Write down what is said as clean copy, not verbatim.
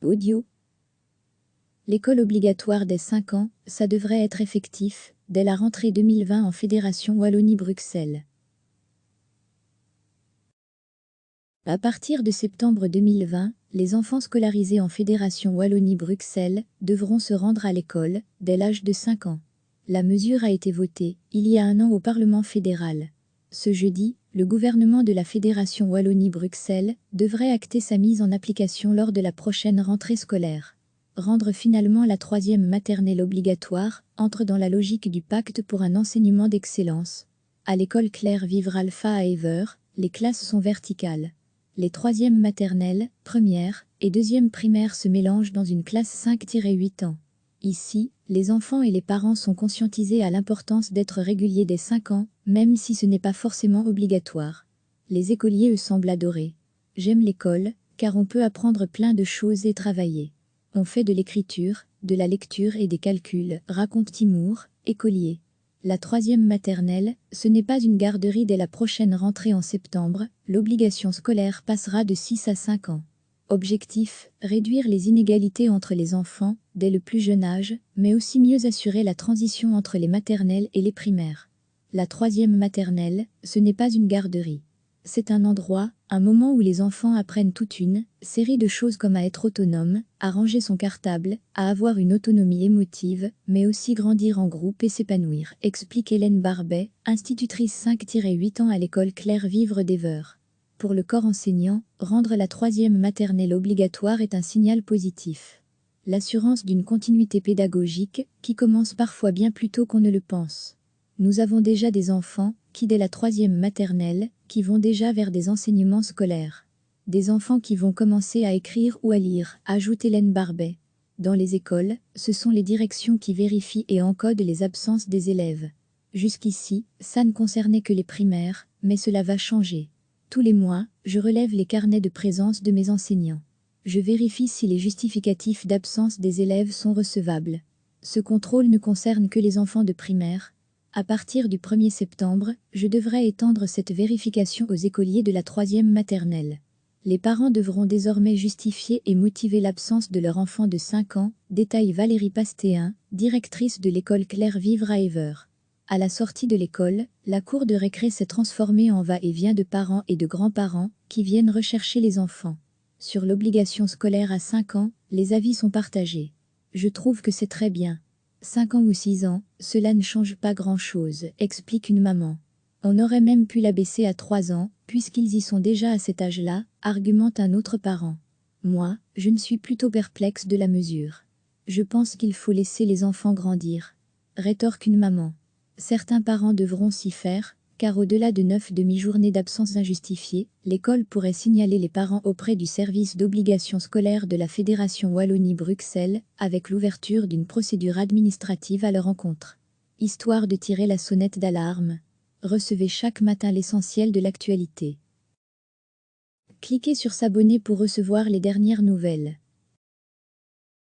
Audio. L'école obligatoire dès 5 ans, ça devrait être effectif dès la rentrée 2020 en Fédération Wallonie-Bruxelles. À partir de septembre 2020, les enfants scolarisés en Fédération Wallonie-Bruxelles devront se rendre à l'école dès l'âge de 5 ans. La mesure a été votée il y a un an au Parlement fédéral. Ce jeudi, le gouvernement de la Fédération Wallonie-Bruxelles devrait acter sa mise en application lors de la prochaine rentrée scolaire. Rendre finalement la 3e maternelle obligatoire entre dans la logique du pacte pour un enseignement d'excellence. À l'école Claire Vivre Alpha à Ever, les classes sont verticales. Les 3e maternelles, première et 2e primaire se mélangent dans une classe 5-8 ans. Ici, les enfants et les parents sont conscientisés à l'importance d'être réguliers dès 5 ans, même si ce n'est pas forcément obligatoire. Les écoliers eux semblent adorer. J'aime l'école, car on peut apprendre plein de choses et travailler. On fait de l'écriture, de la lecture et des calculs, raconte Timour, écolier. La 3e maternelle, ce n'est pas une garderie dès la prochaine rentrée en septembre, l'obligation scolaire passera de 6 à 5 ans. Objectif, réduire les inégalités entre les enfants, dès le plus jeune âge, mais aussi mieux assurer la transition entre les maternelles et les primaires. La 3e maternelle, ce n'est pas une garderie. C'est un endroit, un moment où les enfants apprennent toute une série de choses comme à être autonome, à ranger son cartable, à avoir une autonomie émotive, mais aussi grandir en groupe et s'épanouir, explique Hélène Barbet, institutrice 5-8 ans à l'école Claire Vivre d'Ever. Pour le corps enseignant, rendre la 3e maternelle obligatoire est un signal positif. L'assurance d'une continuité pédagogique qui commence parfois bien plus tôt qu'on ne le pense. Nous avons déjà des enfants qui, dès la 3e maternelle, qui vont déjà vers des enseignements scolaires. Des enfants qui vont commencer à écrire ou à lire, ajoute Hélène Barbet. Dans les écoles, ce sont les directions qui vérifient et encodent les absences des élèves. Jusqu'ici, ça ne concernait que les primaires, mais cela va changer. Tous les mois, je relève les carnets de présence de mes enseignants. Je vérifie si les justificatifs d'absence des élèves sont recevables. Ce contrôle ne concerne que les enfants de primaire. À partir du 1er septembre, je devrais étendre cette vérification aux écoliers de la 3e maternelle. Les parents devront désormais justifier et motiver l'absence de leur enfant de 5 ans, détaille Valérie Pastéen, directrice de l'école Claire Vivre à Ever. À la sortie de l'école, la cour de récré s'est transformée en va-et-vient de parents et de grands-parents qui viennent rechercher les enfants. Sur l'obligation scolaire à 5 ans, les avis sont partagés. Je trouve que c'est très bien. 5 ans ou 6 ans, cela ne change pas grand-chose, explique une maman. On aurait même pu l'abaisser à 3 ans, puisqu'ils y sont déjà à cet âge-là, argumente un autre parent. Moi, je ne suis plutôt perplexe de la mesure. Je pense qu'il faut laisser les enfants grandir. Rétorque une maman. Certains parents devront s'y faire, car au-delà de 9 demi-journées d'absence injustifiée, l'école pourrait signaler les parents auprès du service d'obligation scolaire de la Fédération Wallonie-Bruxelles, avec l'ouverture d'une procédure administrative à leur encontre. Histoire de tirer la sonnette d'alarme. Recevez chaque matin l'essentiel de l'actualité. Cliquez sur s'abonner pour recevoir les dernières nouvelles.